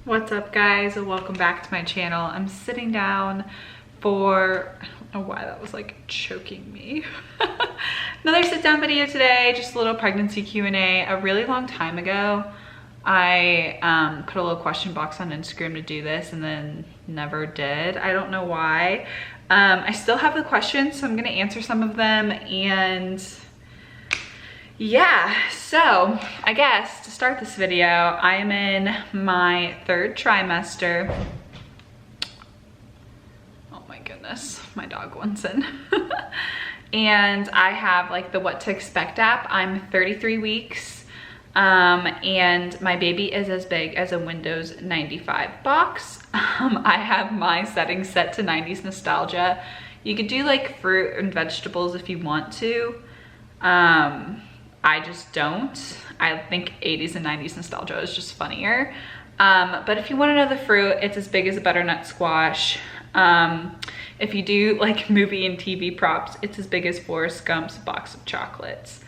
What's up, guys? Welcome back to my channel. I'm sitting down for, I don't know why that was like choking me. Another sit down video today, just a little pregnancy Q&A. A really long time ago, I put a little question box on Instagram to do this and then never did. I don't know why. I still have the questions, so I'm gonna answer some of them. And yeah, so I guess to start this video, I am in my third trimester. Oh my goodness, my dog wants in. And I have like the what to expect app. I'm 33 weeks and my baby is as big as a Windows 95 box. I have my settings set to 90s nostalgia. You could do like fruit and vegetables if you want to. I just don't. I think 80s and 90s nostalgia is just funnier. But if you want to know the fruit, it's as big as a butternut squash. If you do like movie and TV props, it's as big as Forrest Gump's box of chocolates.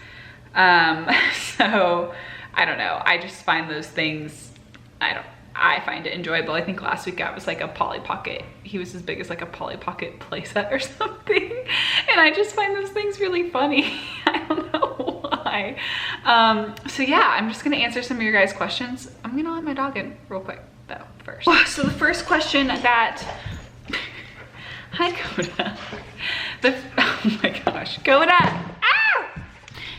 So I don't know. I just find those things, I find it enjoyable. I think last week I was like a Polly Pocket. He was as big as like a Polly Pocket playset or something. And I just find those things really funny. I don't know why. So yeah, I'm just gonna answer some of your guys' questions. I'm gonna let my dog in real quick though first. So the first question that, hi Coda. Oh my gosh, Coda. Ah!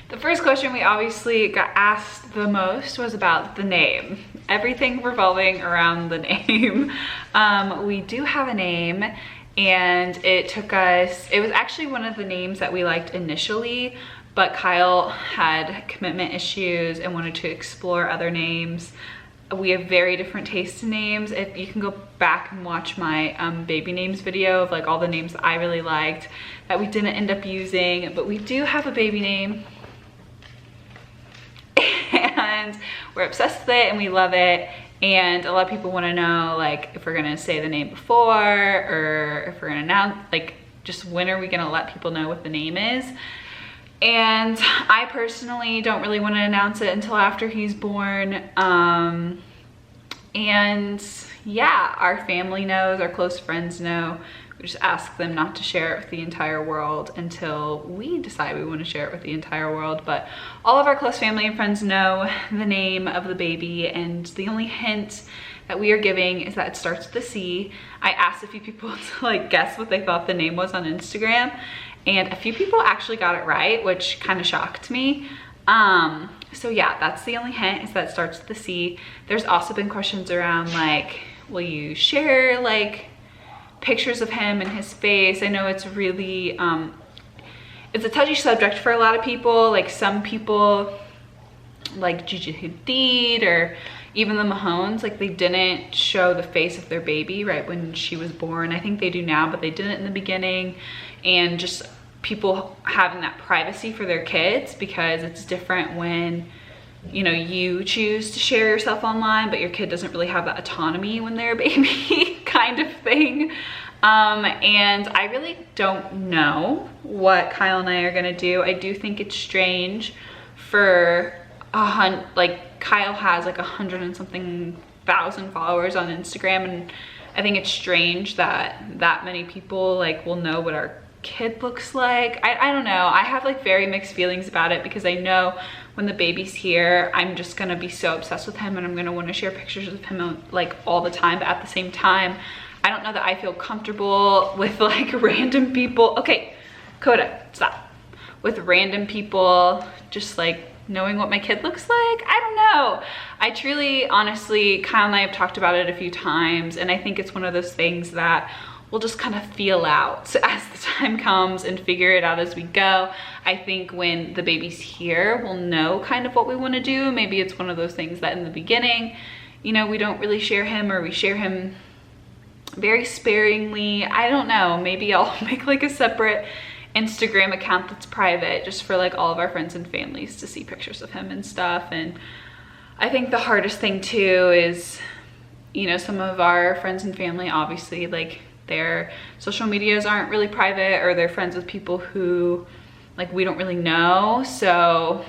The first question we obviously got asked the most was about the name. Everything revolving around the name. We do have a name, and it was actually one of the names that we liked initially, but Kyle had commitment issues and wanted to explore other names. We have very different tastes in names. If you can go back and watch my baby names video of like all the names that I really liked that we didn't end up using, but we do have a baby name. And we're obsessed with it and we love it. And a lot of people want to know like if we're gonna say the name before or if we're gonna announce, like just when are we gonna let people know what the name is. And I personally don't really want to announce it until after he's born. And yeah, our family knows, our close friends know. We just ask them not to share it with the entire world until we decide we want to share it with the entire world. But all of our close family and friends know the name of the baby, and the only hint that we are giving is that it starts with a C. I asked a few people to like guess what they thought the name was on Instagram, and a few people actually got it right, which kind of shocked me. So yeah, that's the only hint, is that it starts with a C. There's also been questions around like, will you share like pictures of him and his face? I know it's really it's a touchy subject for a lot of people. Like some people like Gigi Hadid or even the Mahones, like they didn't show the face of their baby right when she was born. I think they do now, but they didn't in the beginning. And just people having that privacy for their kids, because it's different when, you know, you choose to share yourself online, but your kid doesn't really have that autonomy when they're a baby kind of thing. And I really don't know what Kyle and I are gonna do. I do think it's strange for like Kyle has like 100 and something thousand followers on Instagram, and I think it's strange that that many people like will know what our kid looks like. I don't know. I have like very mixed feelings about it, because I know when the baby's here, I'm just gonna be so obsessed with him and I'm gonna want to share pictures of him like all the time. But at the same time, I don't know that I feel comfortable with like random people. Okay, Coda, stop. With random people just like knowing what my kid looks like. I don't know. I truly, honestly, Kyle and I have talked about it a few times, and I think it's one of those things that we'll just kind of feel out as the time comes and figure it out as we go. I think when the baby's here, we'll know kind of what we want to do. Maybe it's one of those things that in the beginning, you know, we don't really share him, or we share him very sparingly. I don't know. Maybe I'll make like a separate Instagram account that's private just for like all of our friends and families to see pictures of him and stuff. And I think the hardest thing too is, you know, some of our friends and family, obviously like their social medias aren't really private, or they're friends with people who like we don't really know. So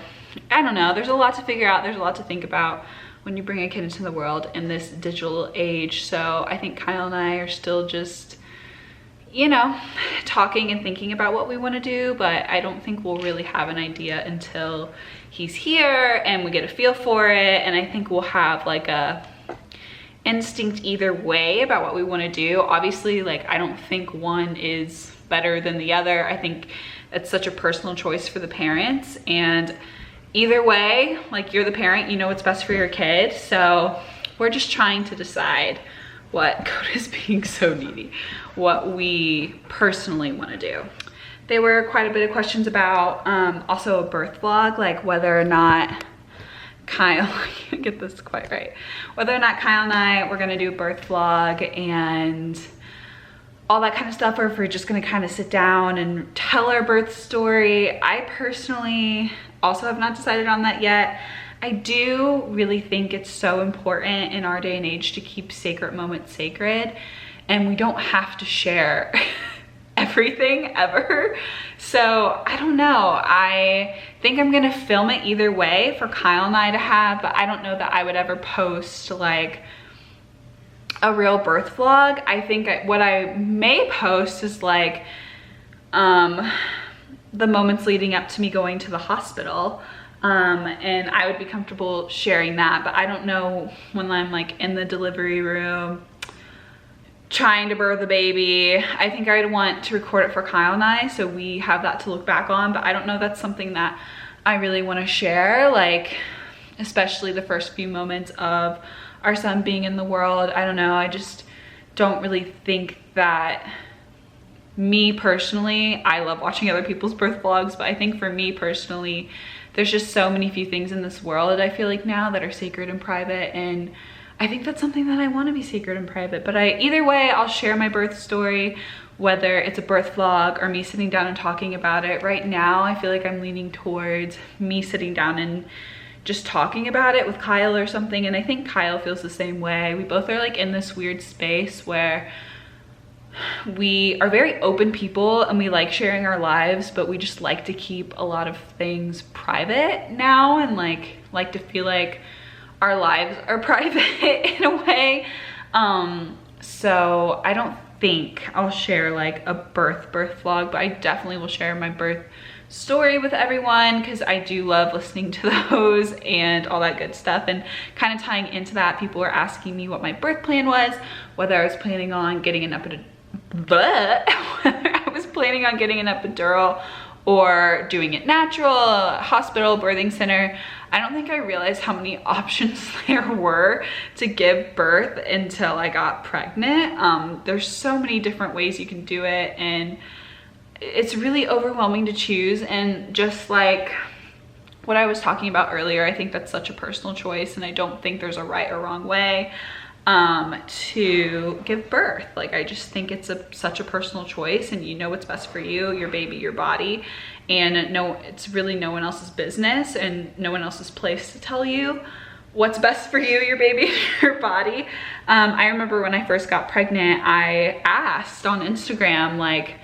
I don't know, there's a lot to figure out, there's a lot to think about when you bring a kid into the world in this digital age. So I think Kyle and I are still just, you know, talking and thinking about what we want to do, but I don't think we'll really have an idea until he's here and we get a feel for it. And I think we'll have like a instinct either way about what we want to do. Obviously, like, I don't think one is better than the other. I think it's such a personal choice for the parents, and either way, like, you're the parent, you know what's best for your kid. So we're just trying to decide what Coda's being so needy, what we personally want to do. There were quite a bit of questions about also a birth vlog, like whether or not Kyle, I can't get this quite right, whether or not Kyle and I were gonna do a birth vlog and all that kind of stuff, or if we're just gonna kind of sit down and tell our birth story. I personally also have not decided on that yet. I do really think it's so important in our day and age to keep sacred moments sacred, and we don't have to share everything ever. So I don't know, I think I'm gonna film it either way for Kyle and I to have, but I don't know that I would ever post like a real birth vlog. I think what I may post is like the moments leading up to me going to the hospital, and I would be comfortable sharing that. But I don't know when I'm like in the delivery room trying to birth a baby. I think I would want to record it for Kyle and I, so we have that to look back on. But I don't know that's something that I really want to share, like especially the first few moments of our son being in the world. I don't know, I just don't really think that, me personally, I love watching other people's birth vlogs, but I think for me personally, there's just so many few things in this world I feel like now that are sacred and private, and I think that's something that I want to be sacred and private. But either way, I'll share my birth story, whether it's a birth vlog or me sitting down and talking about it. Right now, I feel like I'm leaning towards me sitting down and just talking about it with Kyle or something, and I think Kyle feels the same way. We both are like in this weird space where we are very open people and we like sharing our lives, but we just like to keep a lot of things private now, and like to feel like our lives are private in a way. So I don't think I'll share like a birth vlog, but I definitely will share my birth story with everyone, because I do love listening to those and all that good stuff. And kind of tying into that, people were asking me what my birth plan was, whether I was planning on getting an epidural or doing it natural, hospital, birthing center. I don't think I realized how many options there were to give birth until I got pregnant. There's so many different ways you can do it, and it's really overwhelming to choose. And just like what I was talking about earlier, I think that's such a personal choice, and I don't think there's a right or wrong way to give birth. Like, I just think it's such a personal choice, and you know what's best for you, your baby, your body, and no, it's really no one else's business and no one else's place to tell you what's best for you, your baby, your body. I remember when I first got pregnant, I asked on Instagram like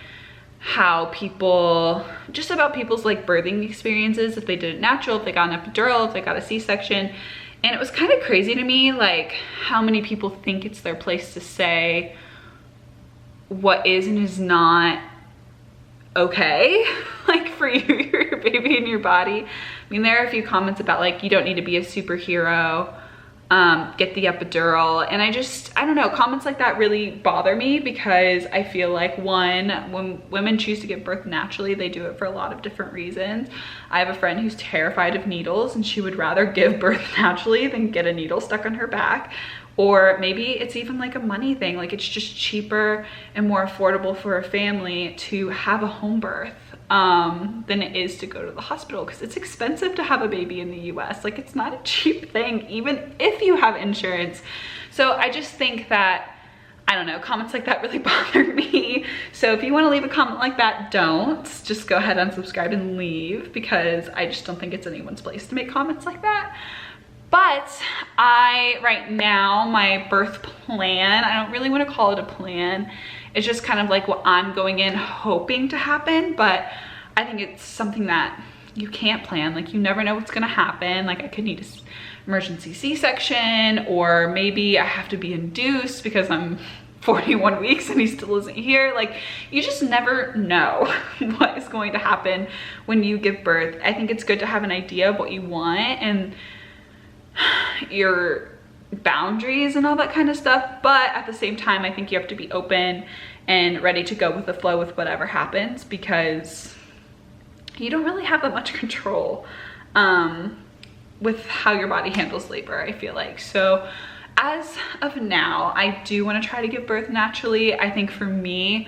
how people, just about people's like birthing experiences, if they did it natural, if they got an epidural, if they got a C-section. And it was kind of crazy to me, like how many people think it's their place to say what is and is not okay, like for you, your baby and your body. I mean, there are a few comments about like, you don't need to be a superhero, get the epidural. And I don't know, comments like that really bother me, because I feel like, one, when women choose to give birth naturally, they do it for a lot of different reasons. I have a friend who's terrified of needles, and she would rather give birth naturally than get a needle stuck on her back. Or maybe it's even like a money thing, like it's just cheaper and more affordable for a family to have a home birth than it is to go to the hospital, because it's expensive to have a baby in the US. Like, it's not a cheap thing, even if you have insurance. So I just think that, I don't know, comments like that really bother me. So if you want to leave a comment like that, don't. Just go ahead, unsubscribe and leave, because I just don't think it's anyone's place to make comments like that. But right now, my birth plan, I don't really want to call it a plan. It's just kind of like what I'm going in hoping to happen, but I think it's something that you can't plan. Like, you never know what's gonna happen. Like, I could need an emergency C-section, or maybe I have to be induced because I'm 41 weeks and he still isn't here. Like, you just never know what is going to happen when you give birth. I think it's good to have an idea of what you want and your boundaries and all that kind of stuff, but at the same time, I think you have to be open and ready to go with the flow with whatever happens, because you don't really have that much control with how your body handles labor, I feel like. So as of now, I do want to try to give birth naturally. I think for me,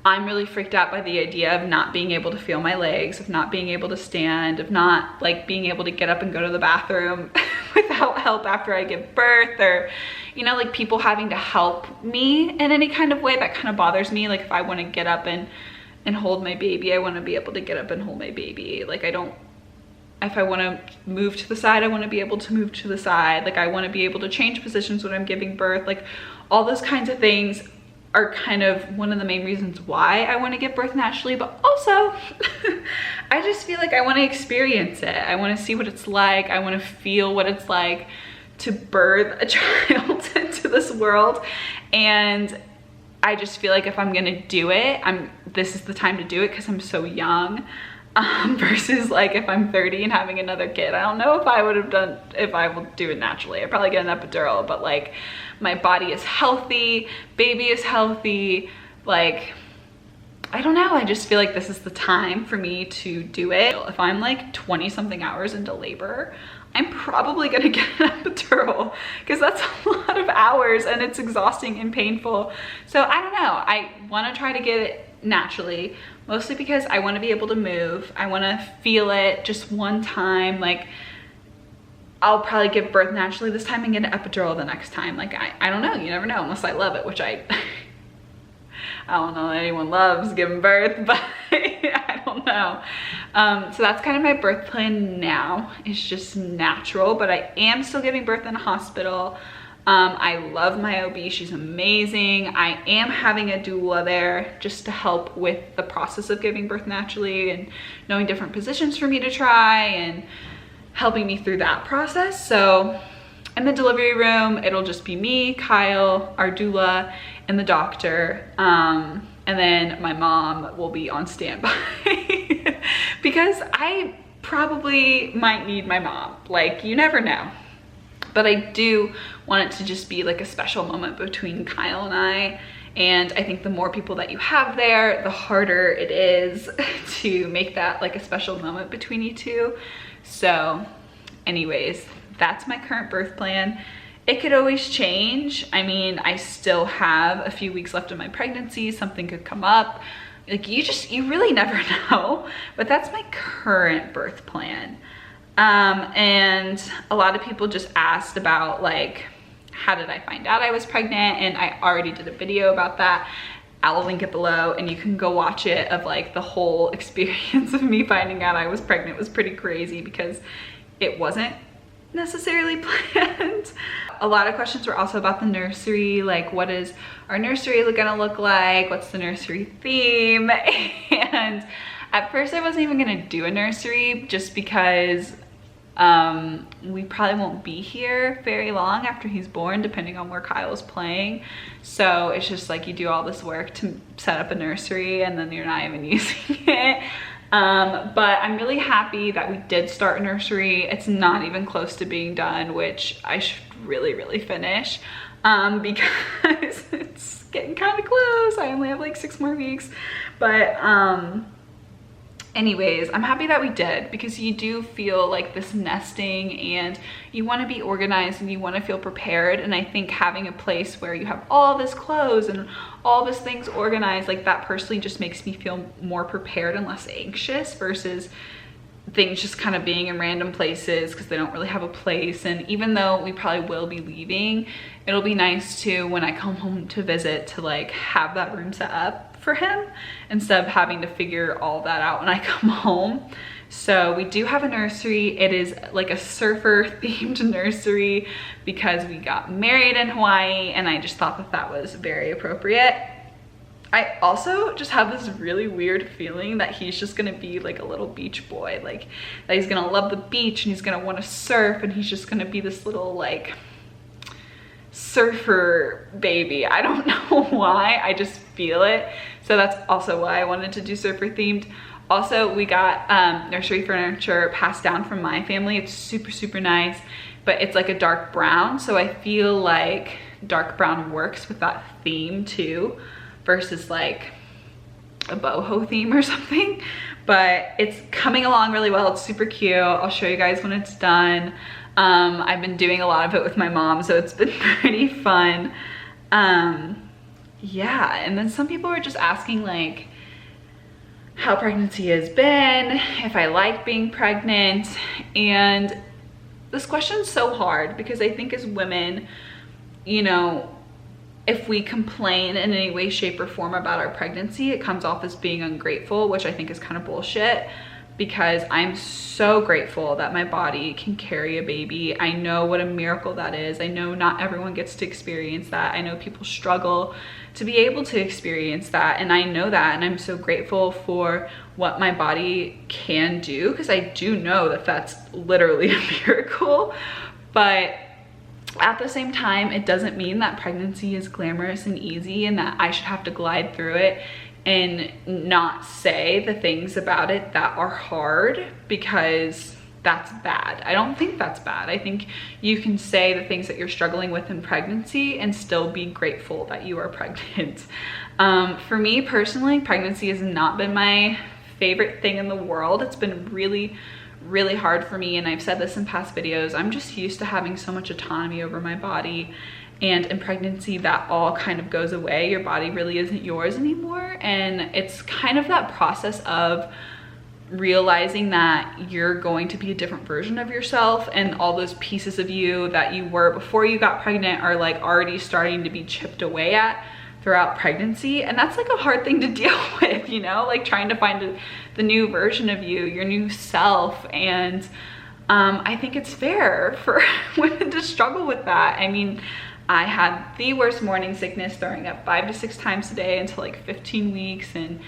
I'm really freaked out by the idea of not being able to feel my legs, of not being able to stand, of not like being able to get up and go to the bathroom without help after I give birth, or, you know, like people having to help me in any kind of way. That kind of bothers me. Like, if I want to get up and hold my baby, I want to be able to get up and hold my baby. Like, if I want to move to the side, I want to be able to move to the side. Like, I want to be able to change positions when I'm giving birth. Like, all those kinds of things are kind of one of the main reasons why I want to give birth naturally. But also, I just feel like I want to experience it. I want to see what it's like. I want to feel what it's like to birth a child into this world. And I just feel like if I'm gonna do it, this is the time to do it, because I'm so young. Versus like if I'm 30 and having another kid. I don't know if I will do it naturally. I'd probably get an epidural, but like, my body is healthy, baby is healthy. Like, I don't know, I just feel like this is the time for me to do it. If I'm like 20 something hours into labor, I'm probably gonna get an epidural, because that's a lot of hours and it's exhausting and painful. So I don't know, I wanna try to get it naturally, mostly because I want to be able to move. I want to feel it just one time. Like, I'll probably give birth naturally this time and get an epidural the next time. Like, I don't know, you never know, unless I love it, which I don't know that anyone loves giving birth, but I don't know. So that's kind of my birth plan now. It's just natural, but I am still giving birth in a hospital. I love my OB, she's amazing. I am having a doula there just to help with the process of giving birth naturally and knowing different positions for me to try and helping me through that process. So in the delivery room, it'll just be me, Kyle, our doula, and the doctor. And then my mom will be on standby because I probably might need my mom. Like, you never know. But I do want it to just be like a special moment between Kyle and I. And I think the more people that you have there, the harder it is to make that like a special moment between you two. So anyways, that's my current birth plan. It could always change. I mean, I still have a few weeks left in my pregnancy. Something could come up. Like, you really never know. But that's my current birth plan. And a lot of people just asked about like, how did I find out I was pregnant? And I already did a video about that. I'll link it below and you can go watch it, of like the whole experience of me finding out I was pregnant. It was pretty crazy because it wasn't necessarily planned. A lot of questions were also about the nursery, like what is our nursery gonna look like? What's the nursery theme? And at first I wasn't even gonna do a nursery just because we probably won't be here very long after he's born, depending on where Kyle's playing. So it's just like you do all this work to set up a nursery and then you're not even using it. But I'm really happy that we did start a nursery. It's not even close to being done, which I should really finish, because it's getting kind of close. I only have like 6 more weeks, but anyways, I'm happy that we did, because you do feel like this nesting and you want to be organized and you want to feel prepared. And I think having a place where you have all this clothes and all this things organized, like that personally just makes me feel more prepared and less anxious versus things just kind of being in random places because they don't really have a place. And even though we probably will be leaving, it'll be nice to, when I come home to visit, to like have that room set up for him instead of having to figure all that out when I come home. So we do have a nursery. It is like a surfer themed nursery because we got married in Hawaii and I just thought that that was very appropriate. I also just have this really weird feeling that he's just gonna be like a little beach boy, like that he's gonna love the beach and he's gonna want to surf, and he's just gonna be this little like surfer baby. I don't know why, I just feel it. So that's also why I wanted to do surfer themed. Also, we got nursery furniture passed down from my family. It's super nice, but it's like a dark brown, so I feel like dark brown works with that theme too, versus like a boho theme or something. But it's coming along really well. It's super cute. I'll show you guys when it's done. I've been doing a lot of it with my mom, so it's been pretty fun. Yeah, and then some people were just asking like how pregnancy has been, if I like being pregnant, and this question's so hard because I think as women, you know, if we complain in any way, shape, or form about our pregnancy, it comes off as being ungrateful, which I think is kind of bullshit, because I'm so grateful that my body can carry a baby. I know what a miracle that is. I know not everyone gets to experience that. I know people struggle to be able to experience that, and I know that, and I'm so grateful for what my body can do, because I do know that that's literally a miracle. But at the same time, it doesn't mean that pregnancy is glamorous and easy and that I should have to glide through it and not say the things about it that are hard, because that's bad. I don't think that's bad. I think you can say the things that you're struggling with in pregnancy and still be grateful that you are pregnant. For me personally, pregnancy has not been my favorite thing in the world. It's been really hard for me, and I've said this in past videos. I'm just used to having so much autonomy over my body, and in pregnancy that all kind of goes away. Your body really isn't yours anymore, and it's kind of that process of realizing that you're going to be a different version of yourself, and all those pieces of you that you were before you got pregnant are like already starting to be chipped away at throughout pregnancy. And that's like a hard thing to deal with, you know, like trying to find the new version of you, your new self. And I think it's fair for women to struggle with that. I mean, I had the worst morning sickness, throwing up 5 to 6 times a day until like 15 weeks, and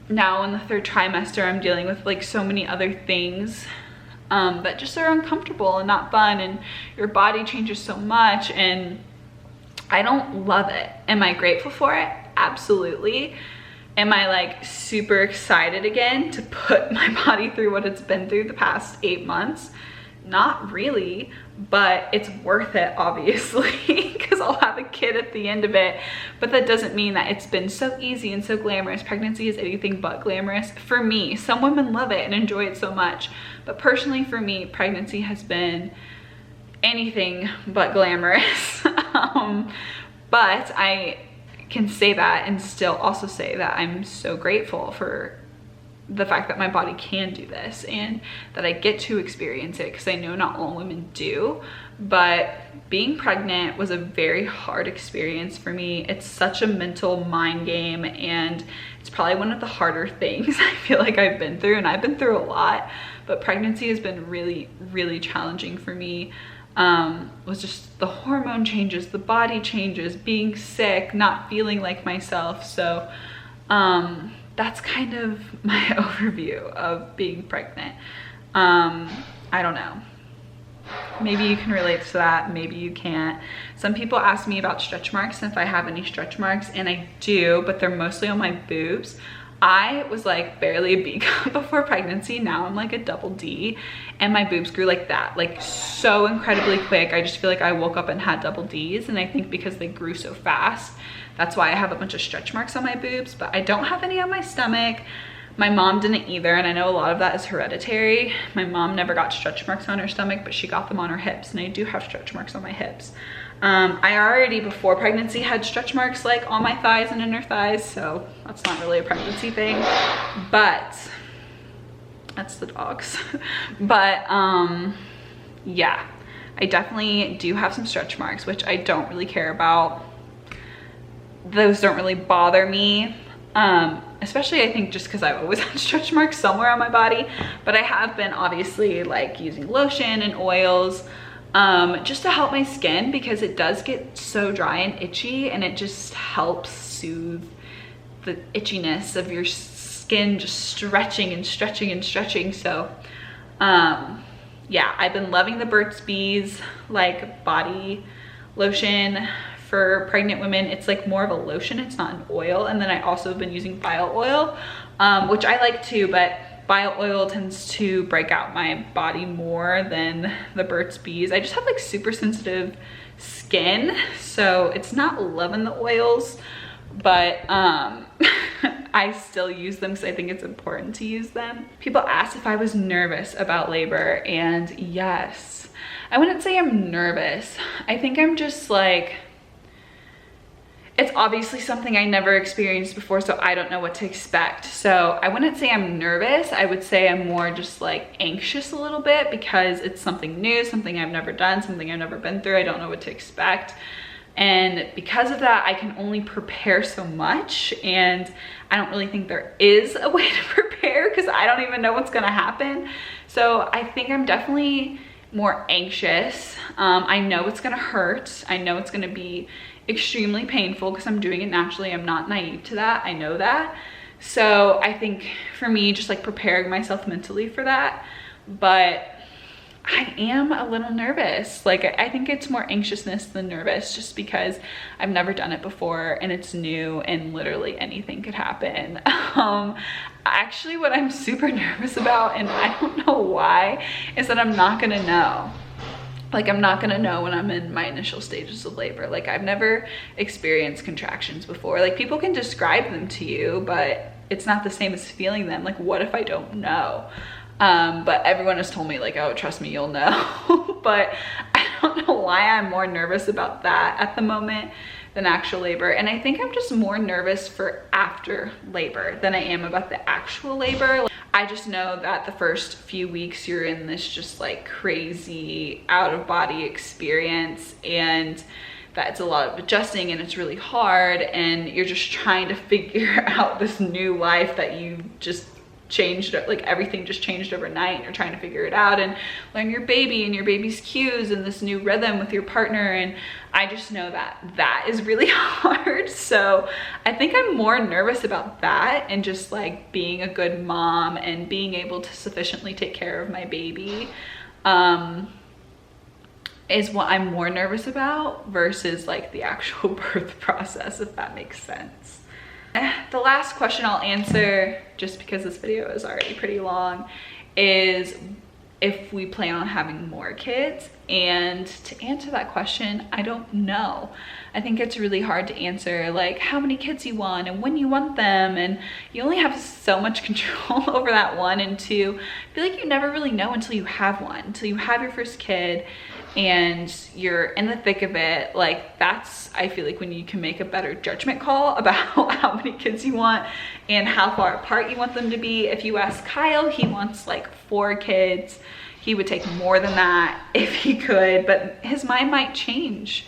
now in the 3rd trimester I'm dealing with like so many other things that just are uncomfortable and not fun, and your body changes so much, and I don't love it. Am I grateful for it? Absolutely. Am I like super excited again to put my body through what it's been through the past 8 months? Not really, but it's worth it, obviously, because I'll have a kid at the end of it. But that doesn't mean that it's been so easy and so glamorous. Pregnancy is anything but glamorous for me. Some women love it and enjoy it so much, but personally for me, pregnancy has been anything but glamorous. But I can say that and still also say that I'm so grateful for the fact that my body can do this and that I get to experience it, because I know not all women do. But being pregnant was a very hard experience for me. It's such a mental mind game, and it's probably one of the harder things I feel like I've been through, and I've been through a lot, but pregnancy has been really challenging for me. Was just the hormone changes, the body changes, being sick, not feeling like myself. So that's kind of my overview of being pregnant. I don't know, maybe you can relate to that, maybe you can't. Some people ask me about stretch marks and if I have any stretch marks, and I do, but they're mostly on my boobs. I was like barely a B cup before pregnancy. Now I'm like a double D, and my boobs grew like that, like so incredibly quick. I just feel like I woke up and had double Ds, and I think because they grew so fast, that's why I have a bunch of stretch marks on my boobs, but I don't have any on my stomach. My mom didn't either, and I know a lot of that is hereditary. My mom never got stretch marks on her stomach, but she got them on her hips, and I do have stretch marks on my hips. I already before pregnancy had stretch marks like on my thighs and inner thighs, so that's not really a pregnancy thing, but that's the dogs. But yeah, I definitely do have some stretch marks, which I don't really care about. Those don't really bother me, especially I think just because I've always had stretch marks somewhere on my body. But I have been obviously like using lotion and oils just to help my skin, because it does get so dry and itchy, and it just helps soothe the itchiness of your skin just stretching and stretching and stretching. So yeah, I've been loving the Burt's Bees like body lotion for pregnant women. It's like more of a lotion, it's not an oil. And then I also have been using bio oil, which I like too, but bio oil tends to break out my body more than the Burt's Bees. I just have like super sensitive skin, so it's not loving the oils, but I still use them because I think it's important to use them. People asked if I was nervous about labor, and yes. I wouldn't say I'm nervous. I think I'm just like, it's obviously something I never experienced before, so I don't know what to expect. So I wouldn't say I'm nervous. I would say I'm more just like anxious a little bit because it's something new, something I've never done, something I've never been through. I don't know what to expect. And because of that, I can only prepare so much. And I don't really think there is a way to prepare because I don't even know what's gonna happen. So I think I'm definitely more anxious. I know it's gonna hurt. I know it's gonna be extremely painful because I'm doing it naturally. I'm not naive to that. I know that. So I think for me, just like preparing myself mentally for that. But I am a little nervous. Like I think it's more anxiousness than nervous, just because I've never done it before and it's new and literally anything could happen. Actually what I'm super nervous about, and I don't know why, is that I'm not gonna know. Like I'm not gonna know when I'm in my initial stages of labor. Like I've never experienced contractions before. Like people can describe them to you, but it's not the same as feeling them. Like what if I don't know? But everyone has told me like, oh, trust me, you'll know. But I don't know why I'm more nervous about that at the moment than actual labor. And I think I'm just more nervous for after labor than I am about the actual labor. I just know that the first few weeks you're in this just like crazy out of body experience, and that it's a lot of adjusting and it's really hard, and you're just trying to figure out this new life that you just changed, like everything just changed overnight, and you're trying to figure it out and learn your baby and your baby's cues and this new rhythm with your partner. And I just know that that is really hard. So I think I'm more nervous about that and just like being a good mom and being able to sufficiently take care of my baby is what I'm more nervous about versus like the actual birth process, if that makes sense. The last question I'll answer, just because this video is already pretty long, is if we plan on having more kids. And to answer that question, I don't know. I think it's really hard to answer like how many kids you want and when you want them, and you only have so much control over that, one. And two, I feel like you never really know until you have one, until you have your first kid and you're in the thick of it. Like that's, I feel like, when you can make a better judgment call about how many kids you want and how far apart you want them to be. If you ask Kyle, he wants like 4 kids. He would take more than that if he could, but his mind might change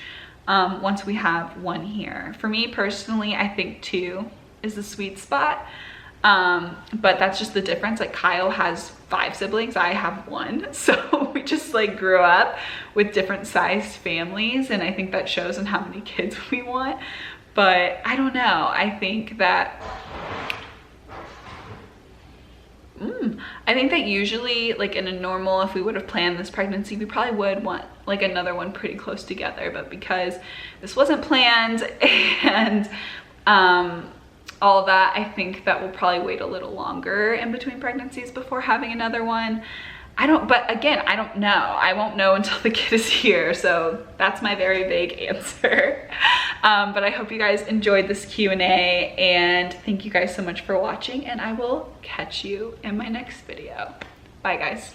once we have one here. For me personally, I think 2 is the sweet spot. But that's just the difference. Like Kyle has 5 siblings, I have 1. So we just like grew up with different sized families, and I think that shows in how many kids we want. But I don't know, I think that usually like in a normal, if we would have planned this pregnancy, we probably would want like another one pretty close together. But because this wasn't planned and all of that, I think that we'll probably wait a little longer in between pregnancies before having another one. But again, I don't know. I won't know until the kid is here. So that's my very vague answer. But I hope you guys enjoyed this Q&A, and thank you guys so much for watching, and I will catch you in my next video. Bye guys.